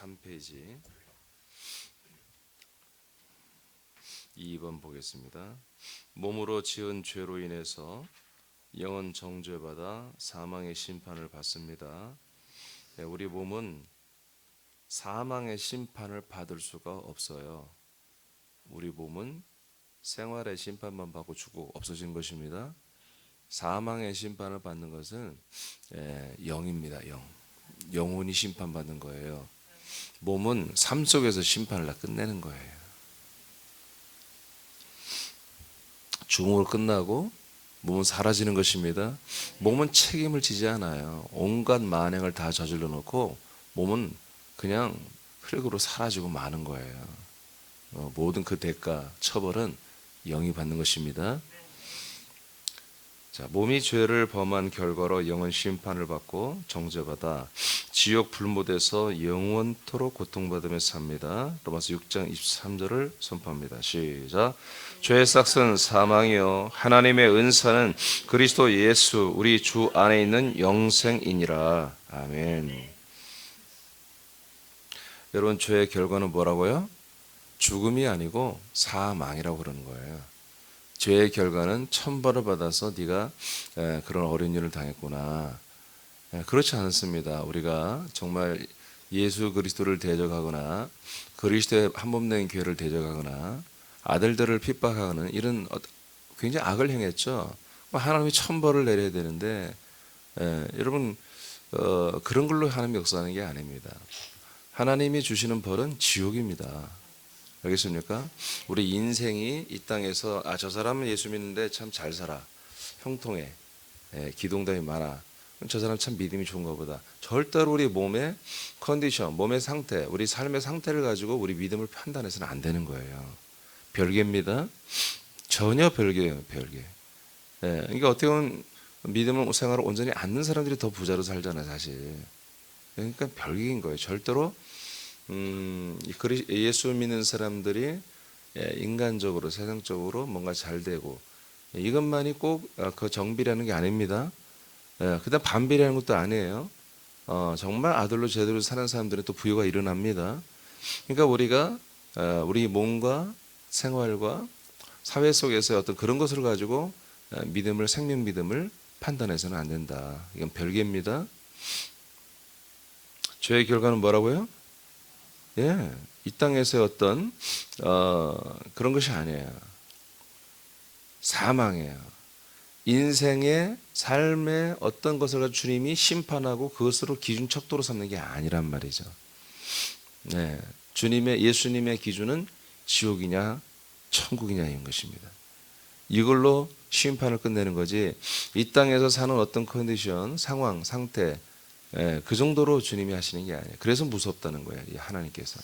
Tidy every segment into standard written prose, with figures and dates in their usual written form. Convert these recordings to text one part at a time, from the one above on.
3페이지 2번 보겠습니다. 몸으로 지은 죄로 인해서 영은 정죄받아 사망의 심판을 받습니다. 우리 몸은 사망의 심판을 받을 수가 없어요. 우리 몸은 생활의 심판만 받고 죽고 없어진 것입니다. 사망의 심판을 받는 것은 영입니다. 영혼이 심판받는 거예요. 몸은 삶 속에서 심판을 다 끝내는 거예요. 죽음으로 끝나고 몸은 사라지는 것입니다. 몸은 책임을 지지 않아요. 온갖 만행을 다 저질러 놓고 몸은 그냥 흙으로 사라지고 마는 거예요. 모든 그 대가, 처벌은 영이 받는 것입니다. 자, 몸이 죄를 범한 결과로 영은 심판을 받고 정죄받아 지옥 불못에서 영원토록 고통받으며 삽니다. 로마서 6장 23절을 선포합니다. 시작. 죄의 삭은 사망이요 하나님의 은사는 그리스도 예수 우리 주 안에 있는 영생이니라. 아멘. 여러분, 죄의 결과는 뭐라고요? 죽음이 아니고 사망이라고 그러는 거예요. 죄의 결과는 천벌을 받아서 네가 그런 어려운 일을 당했구나. 그렇지 않습니다. 우리가 정말 예수 그리스도를 대적하거나 그리스도의 한몸된 교회를 대적하거나 아들들을 핍박하는 이런 굉장히 악을 행했죠. 하나님이 천벌을 내려야 되는데 여러분 그런 걸로 하나님이 역사하는 게 아닙니다. 하나님이 주시는 벌은 지옥입니다. 알겠습니까? 우리 인생이 이 땅에서 저 사람은 예수 믿는데 참 잘 살아, 형통해, 기동감이 많아, 저 사람 참 믿음이 좋은가 보다. 절대로 우리 몸의 컨디션, 몸의 상태, 우리 삶의 상태를 가지고 우리 믿음을 판단해서는 안 되는 거예요. 별개입니다. 전혀 별개예요. 별개. 그러니까 어떻게 보면 믿음을 생활을 온전히 않는 사람들이 더 부자로 살잖아요, 사실. 그러니까 별개인 거예요. 절대로 예수 믿는 사람들이 인간적으로 세상적으로 뭔가 잘 되고 이것만이 꼭 그 정비라는 게 아닙니다. 그다음 반비라는 것도 아니에요. 정말 아들로 제대로 사는 사람들은 또 부유가 일어납니다. 그러니까 우리가 우리 몸과 생활과 사회 속에서 어떤 그런 것을 가지고 믿음을, 생명 믿음을 판단해서는 안 된다. 이건 별개입니다. 죄의 결과는 뭐라고요? 이 땅에서의 어떤 그런 것이 아니에요. 사망이에요. 인생의 삶의 어떤 것을 가지고 주님이 심판하고 그것으로 기준 척도로 삼는 게 아니란 말이죠. 예수님의 기준은 지옥이냐 천국이냐인 것입니다. 이걸로 심판을 끝내는 거지 이 땅에서 사는 어떤 컨디션, 상황, 상태 그 정도로 주님이 하시는 게 아니에요. 그래서 무섭다는 거예요. 하나님께서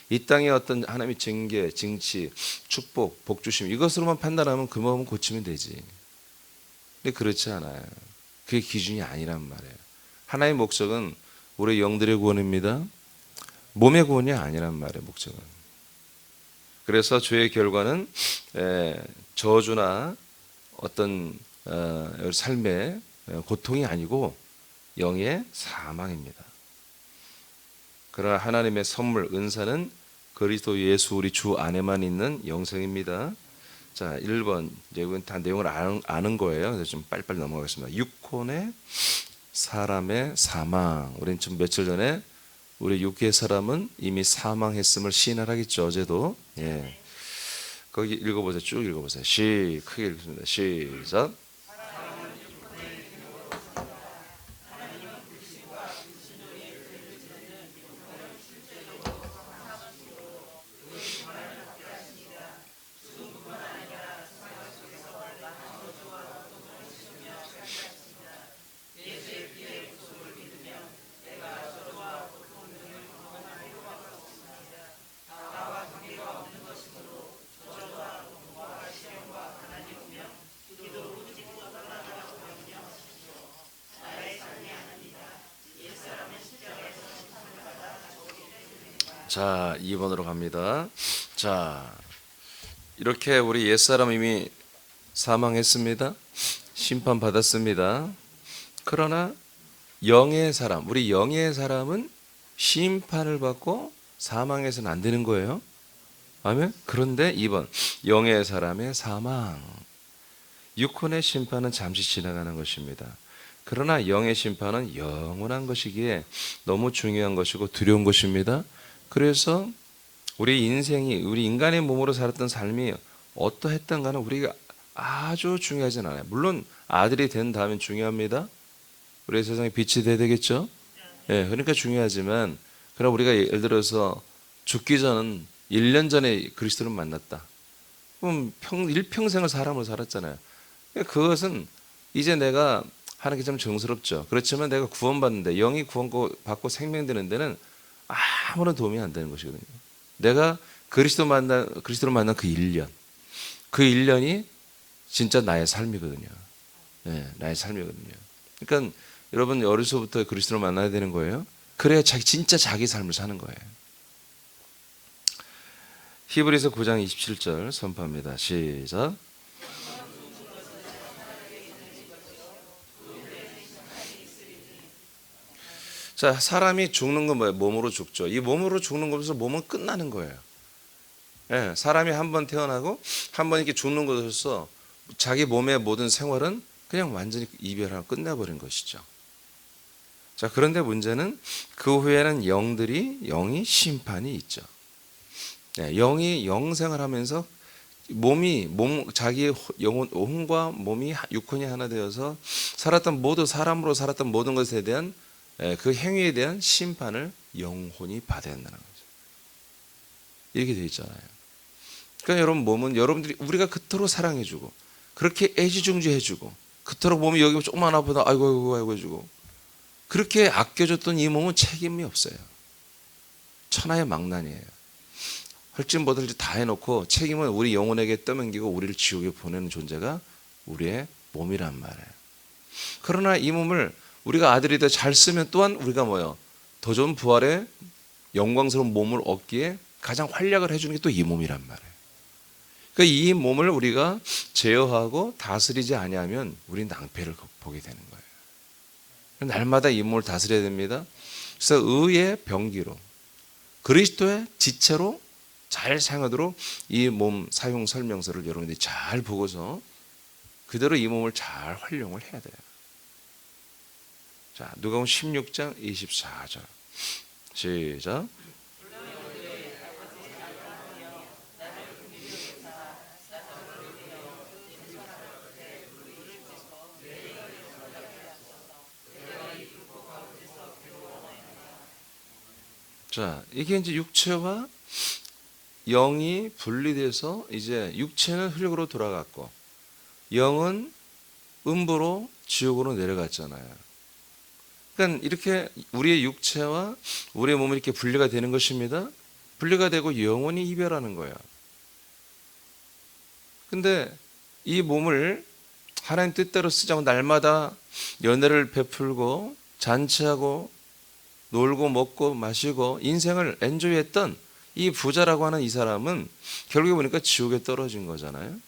이 땅에 어떤 하나님의 징계, 징치, 축복, 복주심 이것으로만 판단하면 그 마음은 고치면 되지. 근데 그렇지 않아요. 그게 기준이 아니란 말이에요. 하나님의 목적은 우리 영들의 구원입니다. 몸의 구원이 아니란 말이에요. 목적은. 그래서 죄의 결과는 저주나 어떤 삶의 고통이 아니고 영의 사망입니다. 그러나 하나님의 선물, 은사는 그리스도 예수 우리 주 안에만 있는 영생입니다. 자, 1번 이제 이건 다 내용을 아는 거예요. 그래서 좀 빨리빨리 넘어가겠습니다. 육혼의 사람의 사망. 우리는 좀 며칠 전에 우리 육의 사람은 이미 사망했음을 시인하겠죠. 어제도. 거기 읽어보세요. 쭉 읽어보세요. 크게 읽습니다. 시작. 자, 2번으로 갑니다. 자, 이렇게 우리 옛사람 이미 사망했습니다. 심판받았습니다. 그러나 영의 사람, 우리 영의 사람은 심판을 받고 사망해서는 안 되는 거예요. 아멘. 그런데 2번 영의 사람의 사망. 육혼의 심판은 잠시 지나가는 것입니다. 그러나 영의 심판은 영원한 것이기에 너무 중요한 것이고 두려운 것입니다. 그래서 우리 인생이 우리 인간의 몸으로 살았던 삶이 어떠했던 가는 우리가 아주 중요하진 않아요. 물론 아들이 된 다음엔 중요합니다. 우리 세상에 빛이 돼야 되겠죠. 예, 그러니까 중요하지만 그럼 우리가 예를 들어서 죽기 전은 1년 전에 그리스도를 만났다. 그럼 일평생을 사람으로 살았잖아요. 그것은 이제 내가 하는 게 좀 정스럽죠. 그렇지만 내가 구원받는데 영이 구원받고 생명되는 데는 아무런 도움이 안 되는 것이거든요. 내가 그리스도를 만난 그 1년, 그 1년이 진짜 나의 삶이거든요. 네, 나의 삶이거든요. 그러니까 여러분 어려서부터 그리스도를 만나야 되는 거예요. 그래야 진짜 자기 삶을 사는 거예요. 히브리서 9장 27절 선포합니다. 시작. 자, 사람이 죽는 건 뭐예요? 몸으로 죽죠. 이 몸으로 죽는 것에서 몸은 끝나는 거예요. 예, 사람이 한 번 태어나고 한 번 이렇게 죽는 것으로서 자기 몸의 모든 생활은 그냥 완전히 이별하고 끝나버린 것이죠. 자, 그런데 문제는 그 후에는 영이 심판이 있죠. 예, 영이 영생을 하면서 자기의 영혼과 몸이 육혼이 하나 되어서 사람으로 살았던 모든 것에 대한 그 행위에 대한 심판을 영혼이 받아야 한다는 거죠. 이렇게 되어 있잖아요. 그러니까 여러분 몸은 여러분들이 우리가 그토록 사랑해주고 그렇게 애지중지해주고 그토록 몸이 여기 조금만 아프다 아이고 해주고 그렇게 아껴줬던 이 몸은 책임이 없어요. 천하의 망난이에요. 할지 못할지 다 해놓고 책임은 우리 영혼에게 떠넘기고 우리를 지옥에 보내는 존재가 우리의 몸이란 말이에요. 그러나 이 몸을 우리가 아들이 더 잘 쓰면 또한 우리가 뭐요? 더 좋은 부활의 영광스러운 몸을 얻기에 가장 활약을 해주는 게 또 이 몸이란 말이에요. 그러니까 이 몸을 우리가 제어하고 다스리지 아니하면 우리는 낭패를 보게 되는 거예요. 날마다 이 몸을 다스려야 됩니다. 그래서 의의 병기로 그리스도의 지체로 잘 사용하도록 이 몸 사용 설명서를 여러분들이 잘 보고서 그대로 이 몸을 잘 활용을 해야 돼요. 자, 누가복음 16장 24절 시작. 자, 이게 이제 육체와 영이 분리돼서 이제 육체는 흙으로 돌아갔고 영은 음부로 지옥으로 내려갔잖아요. 그러니까 이렇게 우리의 육체와 우리의 몸이 이렇게 분리가 되는 것입니다. 분리가 되고 영원히 이별하는 거예요. 근데 이 몸을 하나님 뜻대로 쓰자고 날마다 연애를 베풀고 잔치하고 놀고 먹고 마시고 인생을 엔조이했던 이 부자라고 하는 이 사람은 결국에 보니까 지옥에 떨어진 거잖아요.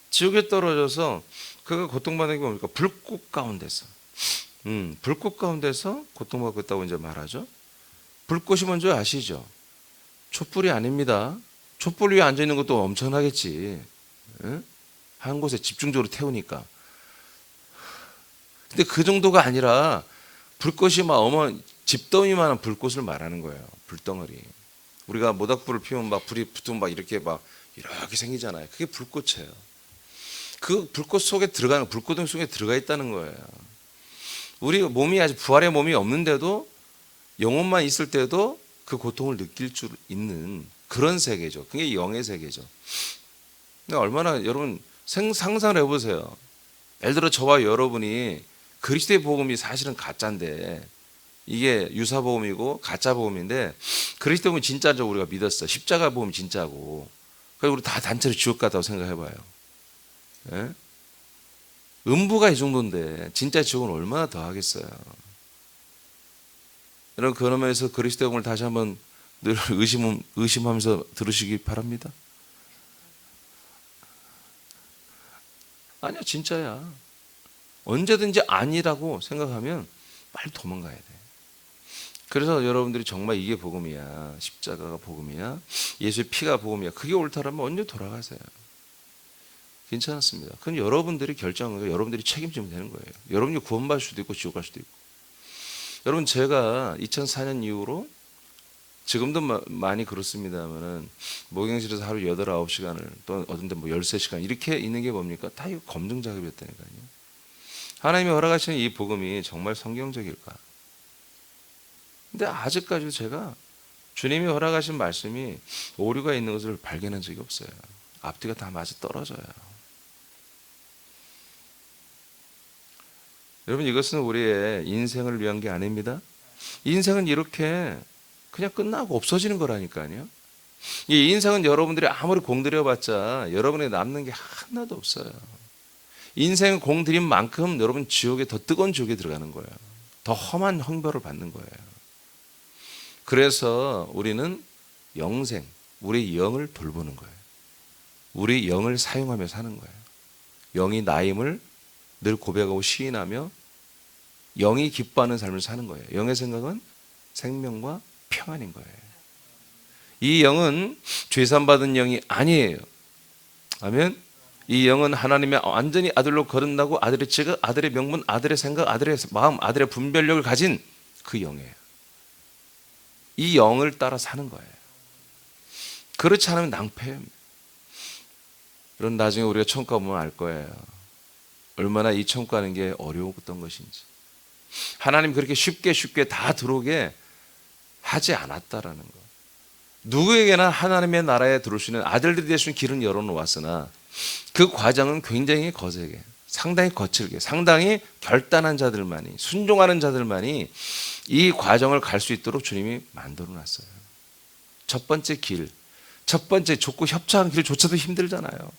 지옥에 떨어져서 그가 고통받는 게 뭡니까? 불꽃 가운데서 불꽃 가운데서 고통받고 있다고 이제 말하죠. 불꽃이 뭔지 아시죠? 촛불이 아닙니다. 촛불 위에 앉아 있는 것도 엄청나겠지. 응? 한 곳에 집중적으로 태우니까. 근데 그 정도가 아니라 불꽃이 막 집더미만한 불꽃을 말하는 거예요. 불덩어리. 우리가 모닥불을 피우면 막 불이 붙으면 막 이렇게 생기잖아요. 그게 불꽃이에요. 그 불꽃 속에 불꽃 속에 들어가 있다는 거예요. 우리 몸이 아직 부활의 몸이 없는데도 영혼만 있을 때도 그 고통을 느낄 줄 있는 그런 세계죠. 그게 영의 세계죠. 근데 얼마나 여러분 상상을 해보세요. 예를 들어 저와 여러분이 그리스도의 복음이 사실은 가짜인데 이게 유사 복음이고 가짜 복음인데 그리스도 복음이 진짜죠. 우리가 믿었어. 십자가 복음이 진짜고. 그래서 우리 다 단체로 지옥 갔다고 생각해봐요. 예? 음부가 이 정도인데 진짜 지옥은 얼마나 더 하겠어요. 여러분 그런 면에서 그리스도의 복음을 다시 한번 늘 의심하면서 들으시기 바랍니다. 아니야 진짜야. 언제든지 아니라고 생각하면 빨리 도망가야 돼. 그래서 여러분들이 정말 이게 복음이야, 십자가가 복음이야, 예수의 피가 복음이야, 그게 옳다라면 언제 돌아가세요. 괜찮습니다. 그건 여러분들이 결정하고 여러분들이 책임지면 되는 거예요. 여러분이 구원받을 수도 있고 지옥 갈 수도 있고. 여러분, 제가 2004년 이후로 지금도 많이 그렇습니다만은 목욕실에서 하루 8, 9시간을 또 어떤 데뭐 13시간 이렇게 있는 게 뭡니까? 다 이거 검증 작업이었다니까요. 하나님이 허락하시는 이 복음이 정말 성경적일까? 근데 아직까지도 제가 주님이 허락하신 말씀이 오류가 있는 것을 발견한 적이 없어요. 앞뒤가 다 맞아 떨어져요. 여러분, 이것은 우리의 인생을 위한 게 아닙니다. 인생은 이렇게 그냥 끝나고 없어지는 거라니까요. 이 인생은 여러분들이 아무리 공들여봤자 여러분에게 남는 게 하나도 없어요. 인생을 공들인 만큼 여러분 지옥에, 더 뜨거운 지옥에 들어가는 거예요. 더 험한 형벌을 받는 거예요. 그래서 우리는 영생, 우리 영을 돌보는 거예요. 우리 영을 사용하며 사는 거예요. 영이 나임을 늘 고백하고 시인하며 영이 기뻐하는 삶을 사는 거예요. 영의 생각은 생명과 평안인 거예요. 이 영은 죄산받은 영이 아니에요. 아멘. 이 영은 하나님의 완전히 아들로 거듭나고 아들의 지각, 아들의 명분, 아들의 생각, 아들의 마음, 아들의 분별력을 가진 그 영이에요. 이 영을 따라 사는 거예요. 그렇지 않으면 낭패예요. 그런 나중에 우리가 천국 가보면 알 거예요. 얼마나 이 천국 가는 게 어려웠던 것인지. 하나님 그렇게 쉽게 다 들어오게 하지 않았다라는 거. 누구에게나 하나님의 나라에 들어올 수 있는 아들들이 될 수 있는 길은 열어놓았으나 그 과정은 굉장히 거세게, 상당히 거칠게, 상당히 결단한 자들만이, 순종하는 자들만이 이 과정을 갈 수 있도록 주님이 만들어놨어요. 첫 번째 길, 첫 번째 좁고 협착한 길조차도 힘들잖아요.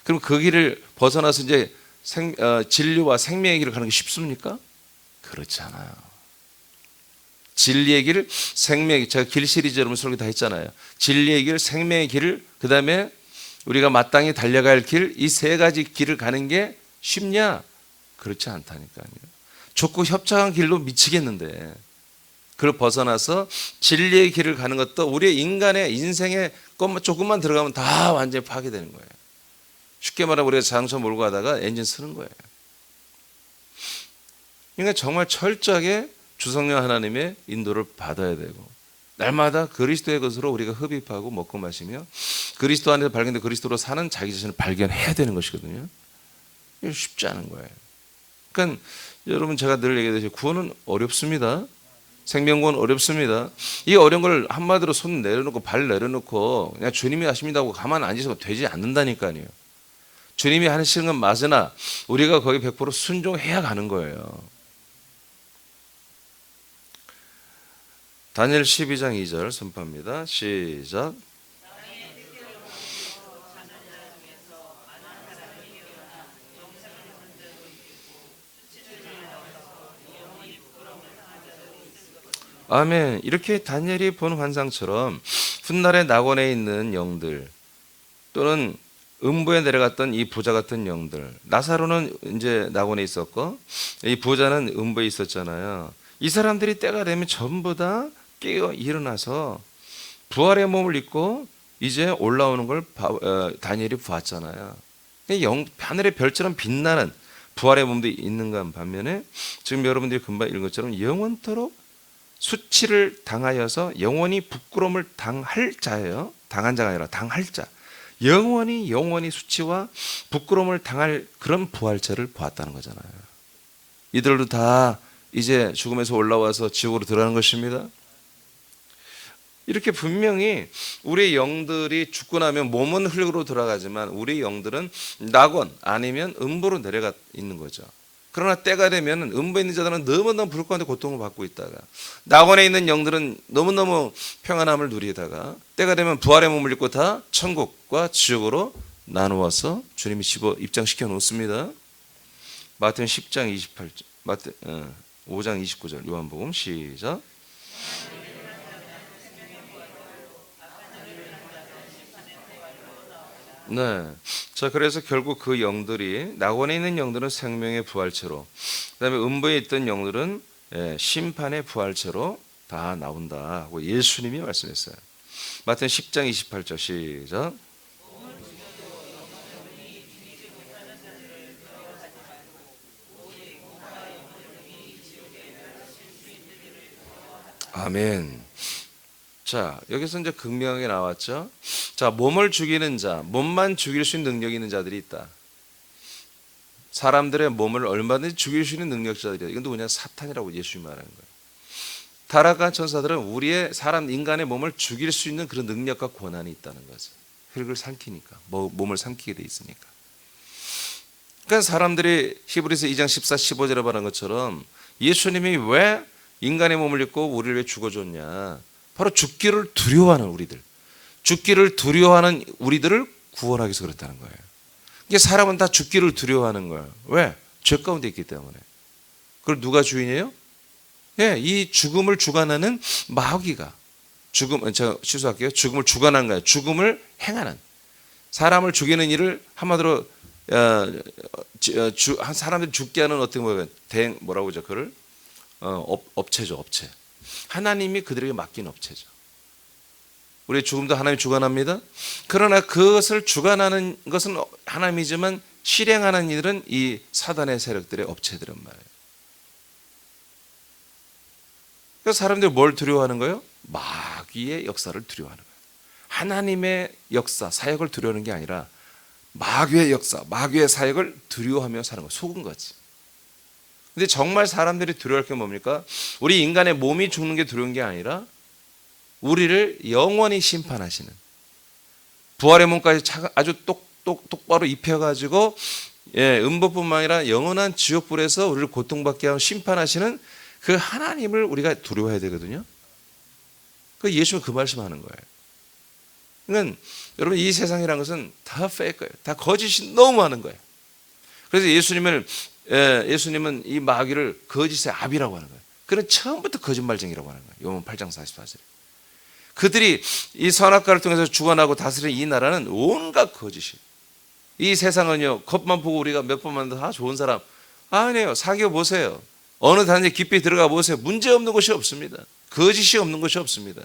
그럼 그 길을 벗어나서 이제 진리와 생명의 길을 가는 게 쉽습니까? 그렇지 않아요. 진리의 길, 생명의 길, 제가 길 시리즈 여러분 설교 다 했잖아요. 진리의 길, 생명의 길을, 그 다음에 우리가 마땅히 달려갈 길, 이 세 가지 길을 가는 게 쉽냐? 그렇지 않다니까요. 좁고 협착한 길로 미치겠는데 그걸 벗어나서 진리의 길을 가는 것도 우리의 인간의 인생의 것만 조금만 들어가면 다 완전히 파괴되는 거예요. 쉽게 말하면 우리가 자동차 몰고 가다가 엔진 쓰는 거예요. 그러니까 정말 철저하게 주성령 하나님의 인도를 받아야 되고 날마다 그리스도의 것으로 우리가 흡입하고 먹고 마시며 그리스도 안에서 발견된 그리스도로 사는 자기 자신을 발견해야 되는 것이거든요. 이게 쉽지 않은 거예요. 그러니까 여러분, 제가 늘 얘기하듯이 구원은 어렵습니다. 생명구원 어렵습니다. 이 어려운 걸 한마디로 손 내려놓고 발 내려놓고 그냥 주님이 하십니다 하고 가만 앉으셔도 되지 않는다니까요. 주님이 하시는 건 맞으나 우리가 거의 100% 순종해야 가는 거예요. 다니엘 12장 2절 선포합니다. 시작. 아멘. 이렇게 다니엘이 본 환상처럼 훗날에 낙원에 있는 영들 또는 음부에 내려갔던 이 부자 같은 영들, 나사로는 이제 낙원에 있었고 이 부자는 음부에 있었잖아요. 이 사람들이 때가 되면 전부 다 깨어 일어나서 부활의 몸을 입고 이제 올라오는 걸 다니엘이 보았잖아요. 하늘의 별처럼 빛나는 부활의 몸도 있는가 반면에 지금 여러분들이 금방 읽은 것처럼 영원토록 수치를 당하여서 영원히 부끄러움을 당할 자예요. 당한 자가 아니라 당할 자. 영원히 수치와 부끄러움을 당할 그런 부활체를 보았다는 거잖아요. 이들도 다 이제 죽음에서 올라와서 지옥으로 들어가는 것입니다. 이렇게 분명히 우리의 영들이 죽고 나면 몸은 흙으로 돌아가지만 우리의 영들은 낙원 아니면 음부로 내려가 있는 거죠. 그러나 때가 되면 음부에 있는 자들은 너무너무 불 가운데 고통을 받고 있다가 낙원에 있는 영들은 너무너무 평안함을 누리다가 때가 되면 부활의 몸을 입고 다 천국과 지옥으로 나누어서 주님이 입장시켜 놓습니다. 마태복음 10장 28절, 5장 29절 요한복음 시작. 네. 자, 그래서 결국 그 영들이 낙원에 있는 영들은 생명의 부활체로, 그다음에 음부에 있던 영들은 심판의 부활체로 다 나온다 하고 예수님이 말씀했어요. 마태복음 10장 28절 시작. 아멘. 자, 여기서 이제 극명하게 나왔죠. 자, 몸을 죽이는 자, 몸만 죽일 수 있는 능력이 있는 자들이 있다. 사람들의 몸을 얼마든지 죽일 수 있는 능력자들이다. 이건 누구냐? 사탄이라고 예수님이 말하는 거예요. 타락한 천사들은 우리의 사람 인간의 몸을 죽일 수 있는 그런 능력과 권한이 있다는 거죠. 혈육을 삼키니까, 몸을 삼키게 돼 있으니까. 그러니까 사람들이 히브리서 2장 14, 15절에 말한 것처럼 예수님이 왜 인간의 몸을 입고 우리를 왜 죽어줬냐? 바로 죽기를 두려워하는 우리들, 죽기를 두려워하는 우리들을 구원하기 위해서 그렇다는 거예요. 이게 사람은 다 죽기를 두려워하는 거예요. 왜? 죄 가운데 있기 때문에. 그걸 누가 주인이에요? 예, 이 죽음을 주관하는 마귀가, 제가 취소할게요. 죽음을 주관하는 거예요. 죽음을 행하는, 사람을 죽이는 일을 한마디로 사람들이 죽게 하는 어떻게 보면 뭐라고 하죠? 그를 업체죠, 업체. 하나님이 그들에게 맡긴 업체죠. 우리의 죽음도 하나님이 주관합니다. 그러나 그것을 주관하는 것은 하나님이지만 실행하는 일은 이 사단의 세력들의 업체들은 말이에요. 그래서 사람들이 뭘 두려워하는 거예요? 마귀의 역사를 두려워하는 거예요. 하나님의 역사, 사역을 두려워하는 게 아니라 마귀의 역사, 마귀의 사역을 두려워하며 사는 거예요. 속은 거지. 근데 정말 사람들이 두려워할 게 뭡니까? 우리 인간의 몸이 죽는 게 두려운 게 아니라 우리를 영원히 심판하시는, 부활의 몸까지 아주 똑바로 입혀가지고 음부뿐만 아니라 영원한 지옥불에서 우리를 고통받게 하고 심판하시는 그 하나님을 우리가 두려워해야 되거든요. 그 예수는 그 말씀하는 거예요. 그러니까 여러분, 이 세상이라는 것은 다 페이크예요. 다 거짓이 너무 많은 거예요. 그래서 예수님은 이 마귀를 거짓의 아비라고 하는 거예요. 그는 처음부터 거짓말쟁이라고 하는 거예요. 요한 8장 44절. 그들이 이 선악과를 통해서 주관하고 다스리는 이 나라는 온갖 거짓이에요. 이 세상은요, 겉만 보고 우리가 몇 번만 더 좋은 사람 아니에요. 사귀어 보세요. 어느 단지 깊이 들어가 보세요. 문제 없는 곳이 없습니다. 거짓이 없는 곳이 없습니다.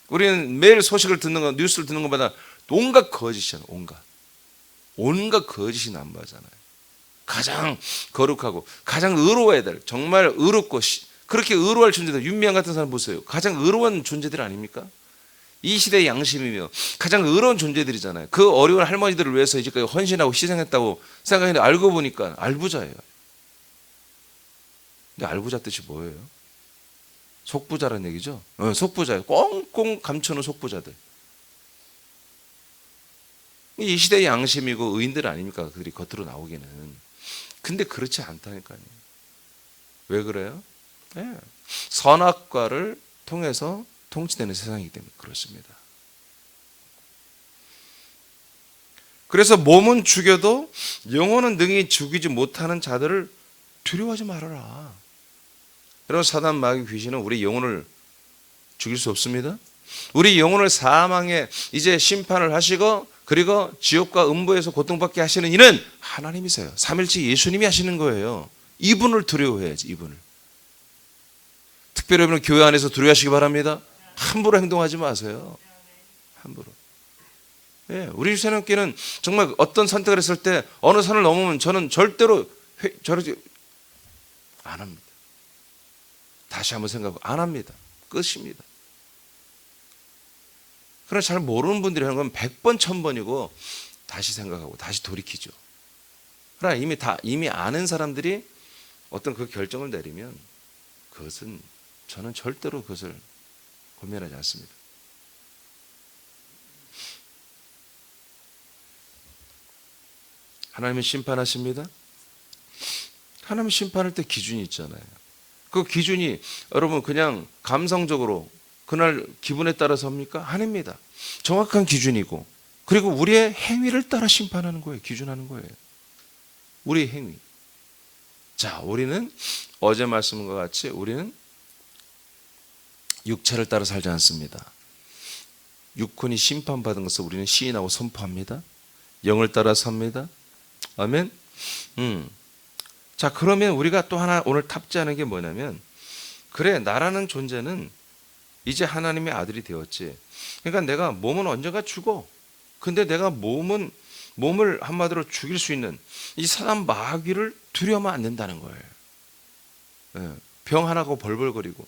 우리는 매일 소식을 듣는 거, 뉴스를 듣는 것마다 온갖 거짓이잖아요. 온갖 거짓이 난무하잖아요. 가장 거룩하고 가장 의로워야 될, 정말 의롭고 그렇게 의로할 존재들, 윤미향 같은 사람 보세요. 가장 의로운 존재들 아닙니까? 이 시대의 양심이며 가장 의로운 존재들이잖아요. 그 어려운 할머니들을 위해서 이제까지 헌신하고 희생했다고 생각했는데 알고 보니까 알부자예요. 근데 알부자 뜻이 뭐예요? 속부자라는 얘기죠. 속부자예요. 꽁꽁 감춰놓은 속부자들. 이 시대의 양심이고 의인들 아닙니까? 그들이 겉으로 나오기는. 근데 그렇지 않다니까요. 왜 그래요? 선악과를 통해서 통치되는 세상이기 때문에 그렇습니다. 그래서 몸은 죽여도 영혼은 능히 죽이지 못하는 자들을 두려워하지 말아라. 여러분, 사단 마귀 귀신은 우리 영혼을 죽일 수 없습니다. 우리 영혼을 사망에 이제 심판을 하시고 그리고 지옥과 음부에서 고통받게 하시는 이는 하나님이세요. 삼일째 예수님이 하시는 거예요. 이분을 두려워해야지, 이분을. 특별히 여러분, 교회 안에서 두려워하시기 바랍니다. 함부로 행동하지 마세요. 함부로. 우리 새롭게는 정말 어떤 선택을 했을 때 어느 선을 넘으면 저는 절대로 저러지 안 합니다. 다시 한번 생각하고 안 합니다. 끝입니다. 그러나 잘 모르는 분들이 하는 건 100번, 1000번이고 다시 생각하고 다시 돌이키죠. 그러나 이미 아는 사람들이 어떤 그 결정을 내리면 그것은 저는 절대로 그것을 고민하지 않습니다. 하나님은 심판하십니다. 하나님은 심판할 때 기준이 있잖아요. 그 기준이 여러분 그냥 감성적으로 그날 기분에 따라서 합니까? 아닙니다. 정확한 기준이고 그리고 우리의 행위를 따라 심판하는 거예요. 기준하는 거예요. 우리의 행위. 자, 우리는 어제 말씀과 같이 우리는 육체를 따라 살지 않습니다. 육혼이 심판받은 것을 우리는 시인하고 선포합니다. 영을 따라 삽니다. 아멘. 자, 그러면 우리가 또 하나 오늘 탑재하는 게 뭐냐면 그래, 나라는 존재는 이제 하나님의 아들이 되었지. 그러니까 내가 몸은 언젠가 죽어. 근데 내가 몸을 한마디로 죽일 수 있는 이 사단 마귀를 두려워하면 안 된다는 거예요. 예, 병 하나고 벌벌거리고.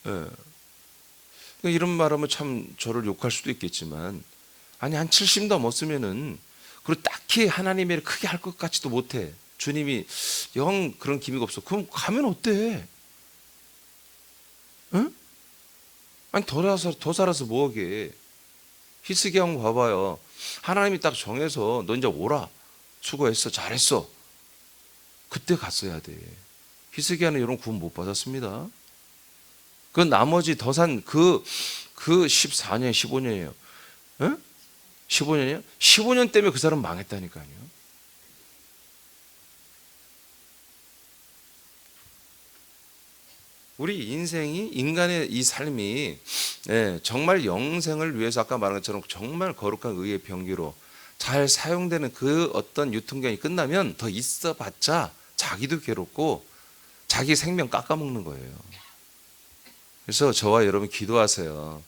예. 그러니까 이런 말하면 참 저를 욕할 수도 있겠지만, 아니 한 70 넘었으면은 그리고 딱히 하나님의 일을 크게 할 것 같지도 못해. 주님이 영 그런 기미가 없어. 그럼 가면 어때? 응? 아니 더 살아서 뭐하게? 히스기야 한번 봐봐요. 하나님이 딱 정해서 너 이제 오라. 수고했어. 잘했어. 그때 갔어야 돼. 히스기야는 이런 구원 못 받았습니다. 그 나머지 더 산 그 14년, 15년이에요. 응? 15년이요? 15년 때문에 그 사람 망했다니까요. 우리 인생이, 인간의 이 삶이 정말 영생을 위해서 아까 말한 것처럼 정말 거룩한 의의 병기로 잘 사용되는 그 어떤 유통기한이 끝나면 더 있어봤자 자기도 괴롭고 자기 생명 깎아먹는 거예요. 그래서 저와 여러분 기도하세요.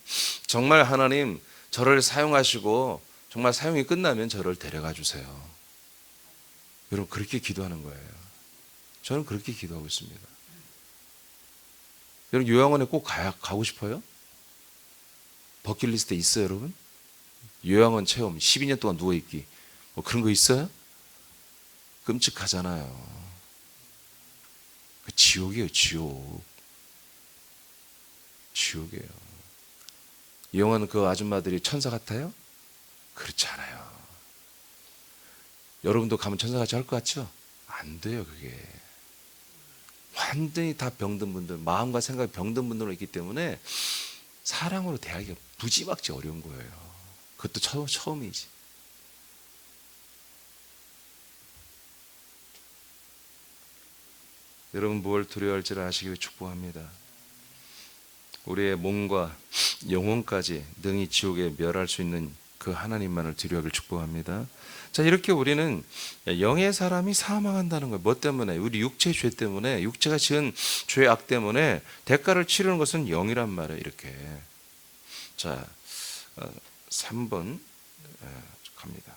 정말 하나님 저를 사용하시고 정말 사용이 끝나면 저를 데려가 주세요. 여러분 그렇게 기도하는 거예요. 저는 그렇게 기도하고 있습니다. 여러분 요양원에 꼭 가고 싶어요? 버킷리스트에 있어요, 여러분? 요양원 체험 12년 동안 누워있기 뭐 그런 거 있어요? 끔찍하잖아요. 지옥이에요, 지옥이에요. 요양원 그 아줌마들이 천사 같아요? 그렇지 않아요. 여러분도 가면 천사같이 할 것 같죠? 안 돼요, 그게. 완전히 다 병든 분들, 마음과 생각이 병든 분들로 있기 때문에 사랑으로 대하기가 무지막지 어려운 거예요. 그것도 처음이지. 여러분 뭘 두려워할지를 아시기를 축복합니다. 우리의 몸과 영혼까지 능히 지옥에 멸할 수 있는 그 하나님만을 두려워하기를 축복합니다. 자, 이렇게 우리는 영의 사람이 사망한다는 거예요. 뭐 때문에? 우리 육체의 죄 때문에, 육체가 지은 죄악 때문에 대가를 치르는 것은 영이란 말이에요. 이렇게. 자, 3번 갑니다.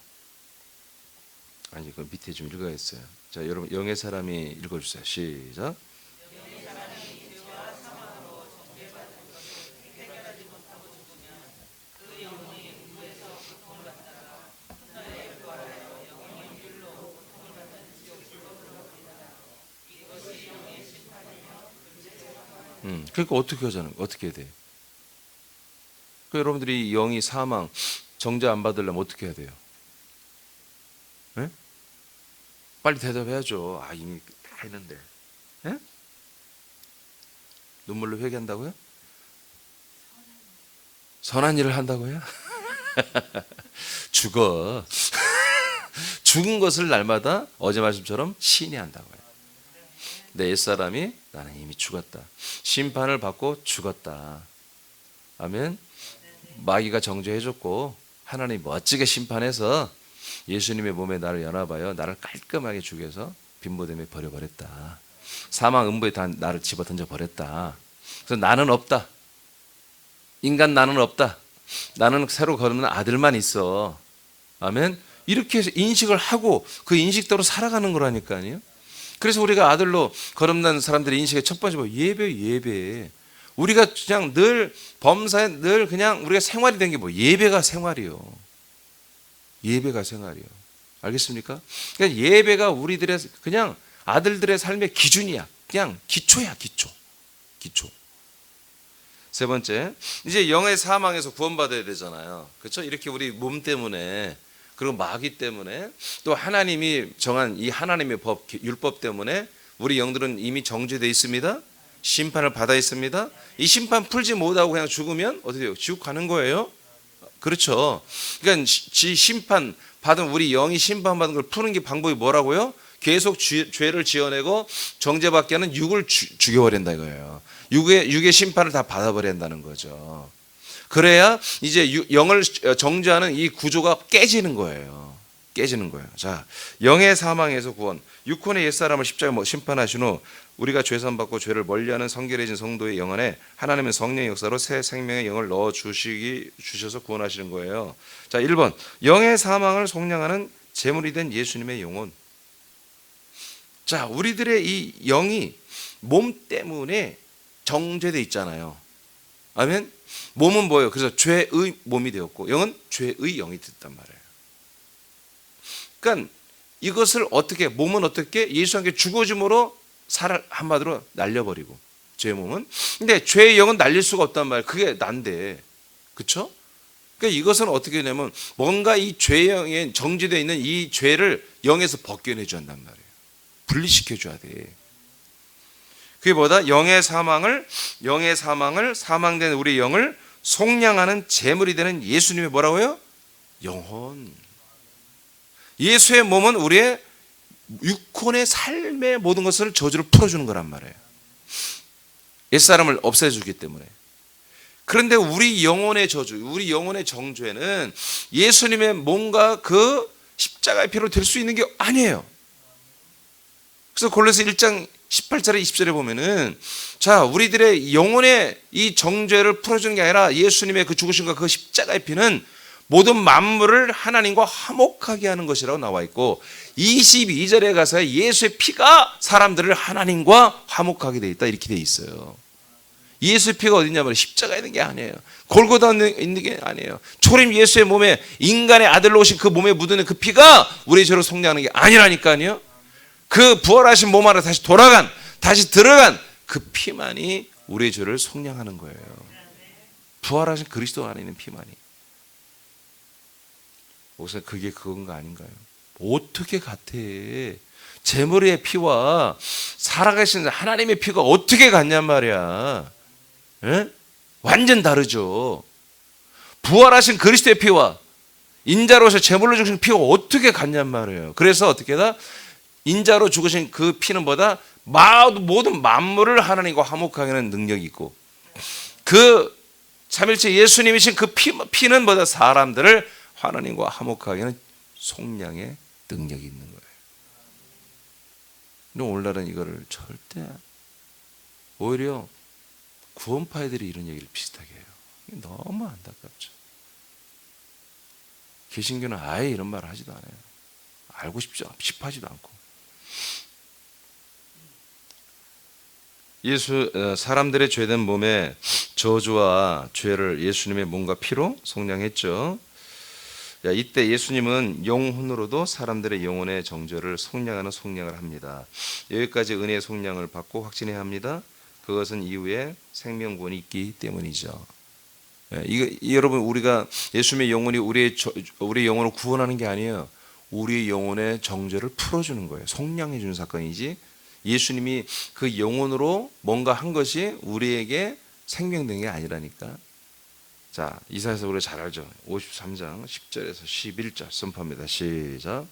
아니, 그 밑에 좀 읽어야겠어요. 자, 여러분 영의 사람이 읽어주세요. 시작. 그러니까 어떻게 하자는 거? 어떻게 해야 돼? 그 여러분들이 영이 사망 정죄 안 받으려면 어떻게 해야 돼요? 네? 빨리 대답해야죠. 아 이미 다 했는데. 네? 눈물로 회개한다고요? 선한 일을 한다고요? 죽어. 죽은 것을 날마다 어제 말씀처럼 시인해한다고요. 내 옛사람이 나는 이미 죽었다. 심판을 받고 죽었다. 아멘. 마귀가 정죄해줬고 하나님이 멋지게 심판해서 예수님의 몸에 나를 연합하여 나를 깔끔하게 죽여서 빈모됨에 버려버렸다. 사망 음부에 다 나를 집어 던져버렸다. 그래서 나는 없다. 인간 나는 없다. 나는 새로 거듭난 아들만 있어. 아멘. 이렇게 해서 인식을 하고 그 인식대로 살아가는 거라니까요. 그래서 우리가 아들로 거듭난 사람들의 인식의 첫 번째 뭐 예배. 우리가 그냥 늘 범사에 늘 그냥 우리가 생활이 된 게 뭐 예배가 생활이요. 예배가 생활이요. 알겠습니까? 그러니까 예배가 우리들의 그냥 아들들의 삶의 기준이야. 그냥 기초야, 기초. 세 번째, 이제 영의 사망에서 구원받아야 되잖아요. 그렇죠? 이렇게 우리 몸 때문에 그리고 마귀 때문에 또 하나님이 정한 이 하나님의 법, 율법 때문에 우리 영들은 이미 정죄되어 있습니다. 심판을 받아 있습니다. 이 심판 풀지 못하고 그냥 죽으면 어떻게 돼요? 지옥 가는 거예요. 그렇죠. 그러니까 심판 받은 우리 영이 심판받은 걸 푸는 게 방법이 뭐라고요? 계속 죄를 지어내고 정죄받게 하는 육을 죽여버린다 이거예요. 육의 심판을 다 받아버린다는 거죠. 그래야 이제 영을 정죄하는 이 구조가 깨지는 거예요. 깨지는 거예요. 자, 영의 사망에서 구원. 육혼의 옛사람을 십자가에 심판하신 후 우리가 죄산받고 죄를 멀리하는 성결해진 성도의 영 안에 하나님의 성령의 역사로 새 생명의 영을 넣어 주셔서 구원하시는 거예요. 자, 1번. 영의 사망을 속량하는 제물이 된 예수님의 영혼. 자, 우리들의 이 영이 몸 때문에 정죄돼 있잖아요. 아멘. 몸은 뭐예요? 그래서 죄의 몸이 되었고 영은 죄의 영이 됐단 말이에요. 그러니까 이것을 어떻게, 몸은 어떻게 예수와 함께 죽어짐으로 살을 한마디로 날려버리고, 죄의 몸은. 근데 죄의 영은 날릴 수가 없단 말이에요. 그게 난데, 그렇죠? 그러니까 이것은 어떻게 되냐면 뭔가 이 죄의 영에 정지되어 있는 이 죄를 영에서 벗겨내줘야 한단 말이에요. 분리시켜줘야 돼. 그게 뭐다? 영의 사망을 사망된 우리 영을 속량하는 제물이 되는 예수님의 뭐라고요? 영혼. 예수의 몸은 우리의 육혼의 삶의 모든 것을 저주를 풀어주는 거란 말이에요. 옛사람을 없애주기 때문에. 그런데 우리 영혼의 저주, 우리 영혼의 정죄는 예수님의 몸과 그 십자가의 피로 될 수 있는 게 아니에요. 그래서 골로새 1장 18절에 20절에 보면은, 자, 우리들의 영혼의 이 정죄를 풀어주는 게 아니라 예수님의 그 죽으심과 그 십자가의 피는 모든 만물을 하나님과 화목하게 하는 것이라고 나와 있고, 22절에 가서 예수의 피가 사람들을 하나님과 화목하게 돼 있다, 이렇게 돼 있어요. 예수의 피가 어디냐면 십자가에 있는 게 아니에요. 골고다에 있는 게 아니에요. 초림 예수의 몸에, 인간의 아들로 오신 그 몸에 묻은 그 피가 우리의 죄를 속량하는 게 아니라니까요. 그 부활하신 몸 안에 다시 돌아간, 다시 들어간 그 피만이 우리의 죄를 속량하는 거예요. 부활하신 그리스도 안에 있는 피만이. 혹시 그게 그건가 아닌가요? 어떻게 같아? 제물의 피와 살아계신 하나님의 피가 어떻게 같냔 말이야. 에? 완전 다르죠. 부활하신 그리스도의 피와 인자로서 제물로 주신 피가 어떻게 같냔 말이에요. 그래서 어떻게 다 인자로 죽으신 그 피는 뭐다? 모든 만물을 하나님과 화목하게 하는 능력이 있고, 그 삼일체 예수님이신 그 피는 뭐다? 사람들을 하나님과 화목하게 하는 속량의 능력이 있는 거예요. 근데 오늘날은 이거를 절대, 오히려 구원파이들이 이런 얘기를 비슷하게 해요. 너무 안타깝죠. 개신교는 아예 이런 말을 하지도 않아요. 알고 싶어하지도 않고. 사람들의 죄된 몸에 저주와 죄를 예수님의 몸과 피로 속량했죠. 이때 예수님은 영혼으로도 사람들의 영혼의 정죄를 속량하는 속량을 합니다. 여기까지 은혜의 속량을 받고 확진해야 합니다. 그것은 이후에 생명구원이 있기 때문이죠. 여러분, 우리가 예수님의 영혼이 우리의 영혼을 구원하는 게 아니에요. 우리의 영혼의 정죄를 풀어주는 거예요. 속량해 주는 사건이지, 예수님이 그 영혼으로 뭔가 한 것이 우리에게 생명된 게 아니라니까. 자, 이사야서 우리가 잘 알죠. 53장 10절에서 11절 선포합니다. 시작.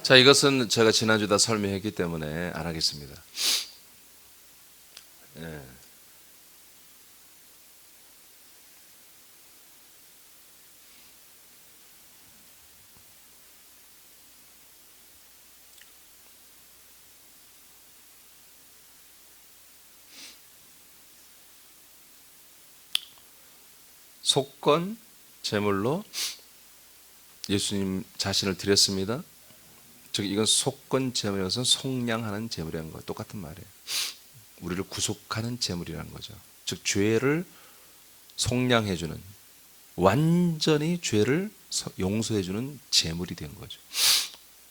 자, 이것은 제가 지난주 다 설명했기 때문에 안 하겠습니다. 예. 속건 제물로 예수님 자신을 드렸습니다. 즉 이건 속건 제물이라서 속량하는 제물이라는 거 똑같은 말이에요. 우리를 구속하는 제물이라는 거죠. 즉 죄를 속량해주는, 완전히 죄를 용서해주는 제물이 된 거죠.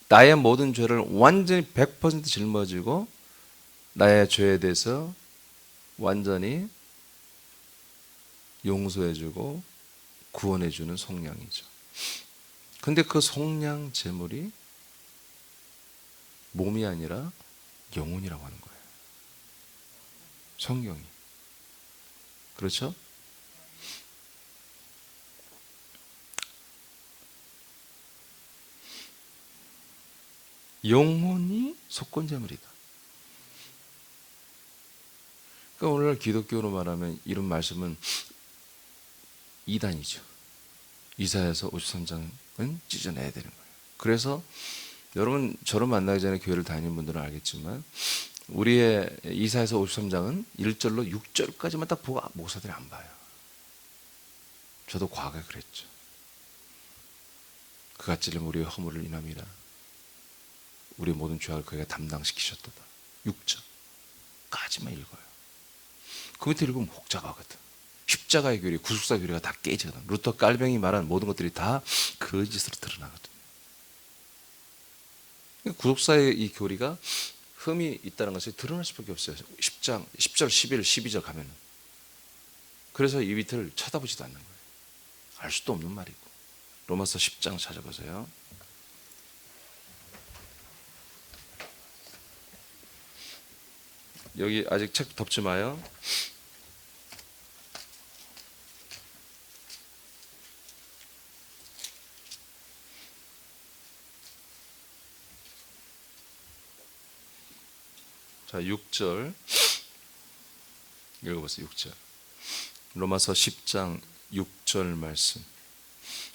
나의 모든 죄를 완전히 100% 짊어지고 나의 죄에 대해서 완전히 용서해주고 구원해주는 속량이죠. 근데 그 속량 제물이 몸이 아니라 영혼이라고 하는 거예요. 성경이. 그렇죠? 영혼이 속건제물이다. 그러니까 오늘날 기독교로 말하면 이런 말씀은 이단이죠. 이사야서 53장은 찢어내야 되는 거예요. 그래서 여러분 저를 만나기 전에 교회를 다니는 분들은 알겠지만 우리의 이사야서 53장은 1절로 6절까지만 딱 보고 목사들이 안 봐요. 저도 과거에 그랬죠. 그가 찔림 우리의 허물을 인함이라 우리의 모든 죄악을 그가 담당시키셨도다. 6절까지만 읽어요. 그 밑에 읽으면 복잡하거든. 십자가의 교리, 구속사 교리가 다 깨지거든. 루터 깔뱅이 말한 모든 것들이 다 거짓으로 드러나거든. 구속사의 이 교리가 흠이 있다는 것이 드러날 수밖에 없어요. 10장, 10절, 11, 12절 가면은. 그래서 이 밑을 쳐다보지도 않는 거예요. 알 수도 없는 말이고. 로마서 10장 찾아보세요. 여기 아직 책 덮지 마요. 자, 6절 읽어보세요. 6절 로마서 10장 6절 말씀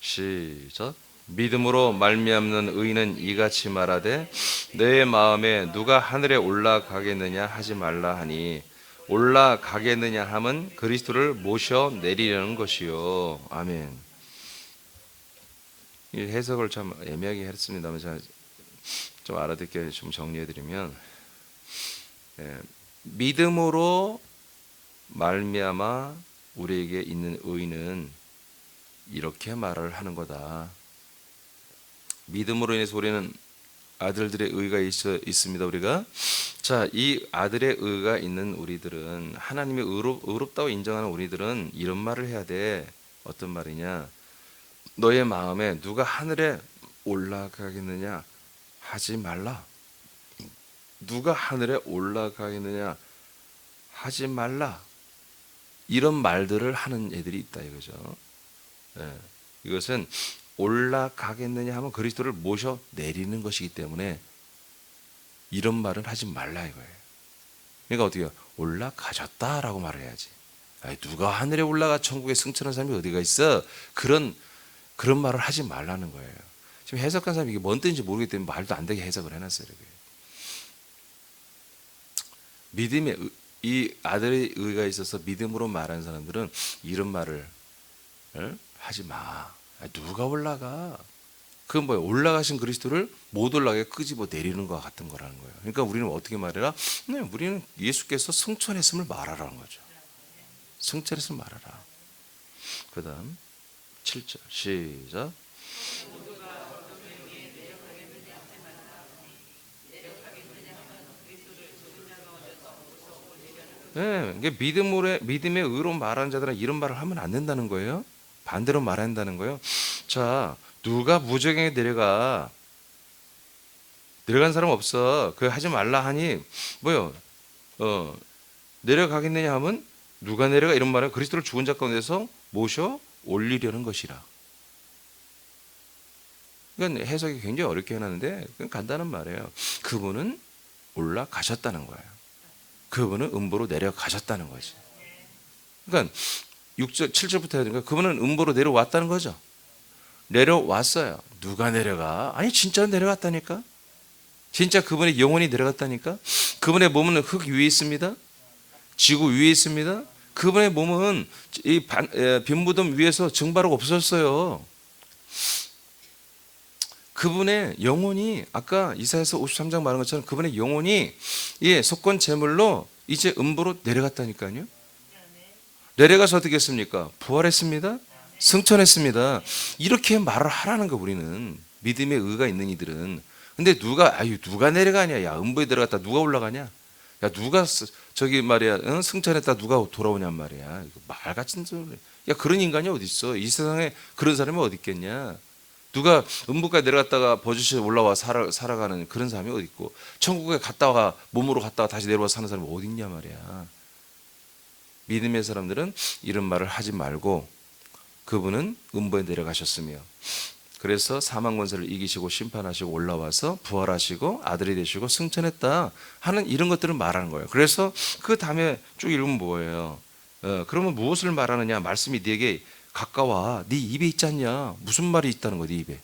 시작. 믿음으로 말미암는 의인은 이같이 말하되 내 마음에 누가 하늘에 올라가겠느냐 하지 말라 하니 올라가겠느냐 함은 그리스도를 모셔 내리려는 것이요. 아멘. 이 해석을 참 애매하게 했습니다만 제가 좀 알아듣게 좀 정리해드리면 믿음으로 말미암아 우리에게 있는 의는 이렇게 말을 하는 거다. 믿음으로 인해서 우리는 아들들의 의가 있습니다. 우리가 자, 이 아들의 의가 있는 우리들은 하나님의 의롭다고 인정하는 우리들은 이런 말을 해야 돼. 어떤 말이냐? 너의 마음에 누가 하늘에 올라가겠느냐 하지 말라. 누가 하늘에 올라가겠느냐 하지 말라. 이런 말들을 하는 애들이 있다 이거죠. 이것은 올라가겠느냐 하면 그리스도를 모셔 내리는 것이기 때문에 이런 말은 하지 말라 이거예요. 그러니까 어떻게 해요? 올라가셨다라고 말을 해야지. 아니, 누가 하늘에 올라가 천국에 승천한 사람이 어디가 있어? 그런 말을 하지 말라는 거예요. 지금 해석한 사람이 이게 뭔 뜻인지 모르기 때문에 말도 안 되게 해석을 해놨어요. 이렇게. 믿음의 이 아들의 의가 있어서 믿음으로 말하는 사람들은 이런 말을 하지 마. 누가 올라가? 그건 뭐예요? 올라가신 그리스도를 못 올라가게 끄집어 내리는 것과 같은 거라는 거예요. 그러니까 우리는 어떻게 말해라? 네, 우리는 예수께서 승천했음을 말하라는 거죠. 승천했음을 말하라. 그 다음 7절 시작. 네, 이게 믿음의 의로 말하는 자들은 이런 말을 하면 안 된다는 거예요. 반대로 말해야 한다는 거예요. 자, 누가 무저갱에 내려간 사람 없어. 그 하지 말라 하니 뭐요? 내려가겠느냐 하면 누가 내려가 이런 말은 그리스도를 죽은 자 가운데서 모셔 올리려는 것이라. 이건 해석이 굉장히 어렵게 해놨는데 그건 간단한 말이에요. 그분은 올라가셨다는 거예요. 그분은 음보로 내려가셨다는 거지. 그러니까 6절, 7절부터 해야 되니까 그분은 음보로 내려왔다는 거죠. 내려왔어요. 누가 내려가? 아니 진짜 내려갔다니까. 진짜 그분의 영혼이 내려갔다니까. 그분의 몸은 흙 위에 있습니다. 지구 위에 있습니다. 그분의 몸은 이 빈무덤 위에서 증발하고 없었어요. 그분의 영혼이 아까 이사야서 53장 말한 것처럼 그분의 영혼이 속건 제물로 이제 음보로 내려갔다니까요. 내려가서 어떻게 했습니까? 부활했습니다. 승천했습니다. 이렇게 말을 하라는 거 우리는 믿음의 의가 있는 이들은. 근데 누가 내려가냐? 야, 음보에 들어갔다 누가 올라가냐? 야, 누가 저기 말이야 승천했다 누가 돌아오냔 말이야. 이거 말 같은 소리. 야, 그런 인간이 어디 있어? 이 세상에 그런 사람이 어디 있겠냐? 누가 음부까지 내려갔다가 버젓이 올라와 살아가는 그런 사람이 어디 있고, 천국에 갔다가 몸으로 갔다가 다시 내려와 사는 사람이 어디 있냐 말이야. 믿음의 사람들은 이런 말을 하지 말고, 그분은 음부에 내려가셨으며, 그래서 사망 권세를 이기시고 심판하시고 올라와서 부활하시고 아들이 되시고 승천했다 하는 이런 것들을 말하는 거예요. 그래서 그 다음에 쭉 읽으면 뭐예요? 그러면 무엇을 말하느냐? 말씀이 네게 가까워, 네 입에 있지 않냐? 무슨 말이 있다는 거야, 네 입에?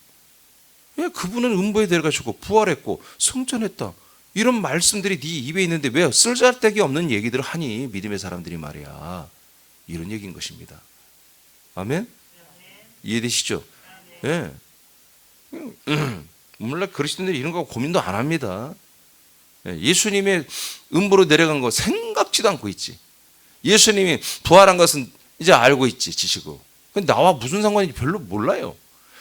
왜 그분은 음부에 내려가시고 부활했고 승천했다, 이런 말씀들이 네 입에 있는데 왜 쓸데기 없는 얘기들을 하니, 믿음의 사람들이 말이야. 이런 얘기인 것입니다. 아멘? 이해되시죠? 예. 물론 그리스도인들이 이런 거 고민도 안 합니다. 예수님의 음부로 내려간 거 생각지도 않고 있지. 예수님이 부활한 것은 이제 알고 있지, 지시고. 근데 나와 무슨 상관인지 별로 몰라요.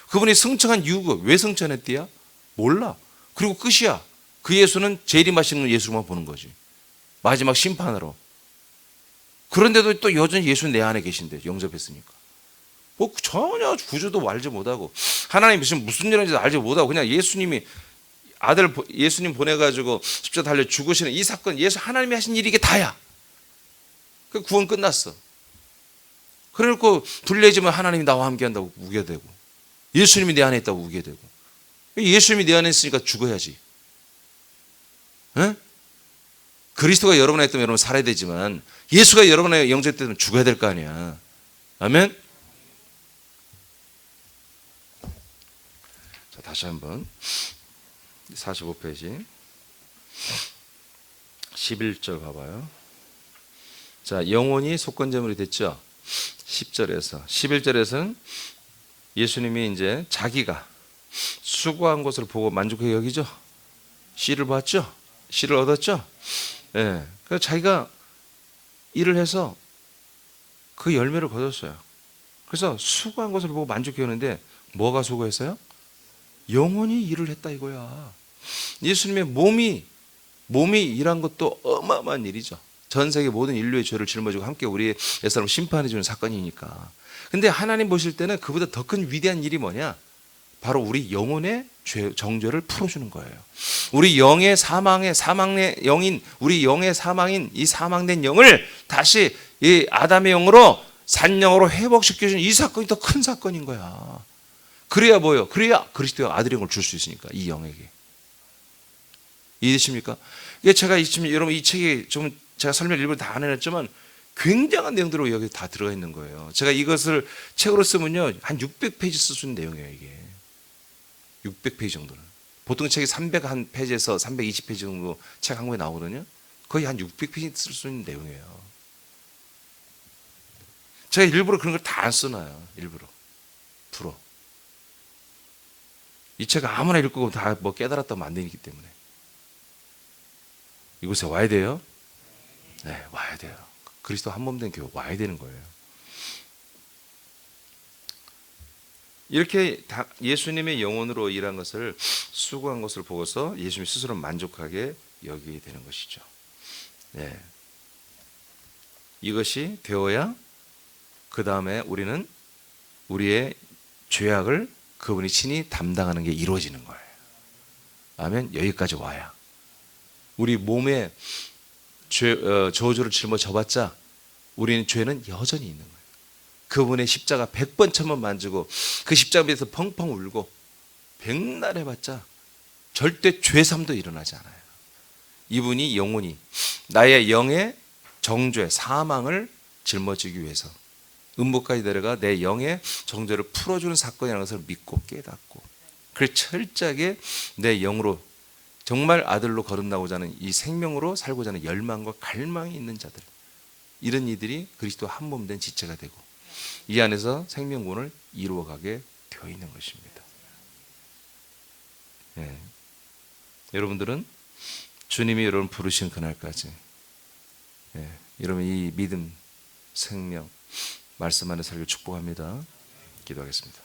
그분이 승천한 이유가 왜 승천했대야? 몰라. 그리고 끝이야. 그 예수는 재림하시는 예수만 보는 거지. 마지막 심판으로. 그런데도 또 여전히 예수는 내 안에 계신데, 영접했으니까. 뭐 전혀 구조도 알지 못하고, 하나님 무슨 일인지 알지 못하고, 그냥 예수님이 예수님 보내가지고 십자가 달려 죽으시는 이 사건, 하나님이 하신 일이 이게 다야. 그 구원 끝났어. 그래놓고 불리해지면 하나님이 나와 함께 한다고 우게 되고, 예수님이 내 안에 있다고 우게 되고, 예수님이 내 안에 있으니까 죽어야지. 에? 그리스도가 여러분 안에 있다면 여러분 살아야 되지만, 예수가 여러분 안에 영접되면 죽어야 될 거 아니야. 아멘? 자, 다시 한번 45페이지 11절 가봐요. 자, 영혼이 속건제물이 됐죠. 10절에서 11절에서는 예수님이 이제 자기가 수고한 것을 보고 만족하게 여기죠. 씨를 봤죠. 씨를 얻었죠. 예. 그래서 자기가 일을 해서 그 열매를 거뒀어요. 그래서 수고한 것을 보고 만족해 오는데, 뭐가 수고했어요? 영혼이 일을 했다 이거야. 예수님의 몸이 일한 것도 어마어마한 일이죠. 전 세계 모든 인류의 죄를 짊어지고 함께 우리의 옛사람을 심판해 주는 사건이니까. 근데 하나님 보실 때는 그보다 더 큰 위대한 일이 뭐냐? 바로 우리 영혼의 정죄를 풀어주는 거예요. 우리 영의 사망의 영인, 우리 영의 사망인 이 사망된 영을 다시 이 아담의 영으로, 산영으로 회복시켜주는 이 사건이 더 큰 사건인 거야. 그래야 뭐예요? 그래야 그리스도의 아들의 영을 줄 수 있으니까, 이 영에게. 이해되십니까? 제가 지금 여러분 이 책이 좀 제가 설명 일부러 다 안 해놨지만 굉장한 내용들이 여기 다 들어가 있는 거예요. 제가 이것을 책으로 쓰면요, 한 600페이지 쓸 수 있는 내용이에요, 이게. 600페이지 정도는. 보통 책이 300페이지에서 320페이지 정도 책 한 권에 나오거든요. 거의 한 600페이지 쓸 수 있는 내용이에요. 제가 일부러 그런 걸 다 안 써놔요. 일부러. 이 책을 아무나 읽고 다 뭐 깨달았다면 안 되기 때문에. 이곳에 와야 돼요? 네, 와야 돼요. 그리스도 한 몸 된 교회 와야 되는 거예요. 이렇게 예수님의 영혼으로 일한 것을, 수고한 것을 보고서 예수님 스스로 만족하게 여기게 되는 것이죠. 네. 이것이 되어야 그 다음에 우리는 우리의 죄악을 그분이 친히 담당하는 게 이루어지는 거예요. 아멘. 여기까지 와야. 우리 몸에 저주를 짊어져봤자 우리는 죄는 여전히 있는 거예요. 그분의 십자가 100번 1000번 만지고 그 십자가 밑에서 펑펑 울고 백날 해봤자 절대 죄삼도 일어나지 않아요. 이분이 영혼이 나의 영의 정죄 사망을 짊어지기 위해서 음부까지 내려가 내 영의 정죄를 풀어주는 사건이라는 것을 믿고 깨닫고, 그래서 철저하게 내 영으로 정말 아들로 거듭나고자 하는 이 생명으로 살고자 하는 열망과 갈망이 있는 자들, 이런 이들이 그리스도 한 몸 된 지체가 되고 이 안에서 생명군을 이루어가게 되어 있는 것입니다. 네. 여러분들은 주님이 여러분 부르신 그날까지, 네, 여러분 이 믿음, 생명, 말씀 안에 살기를 축복합니다. 기도하겠습니다.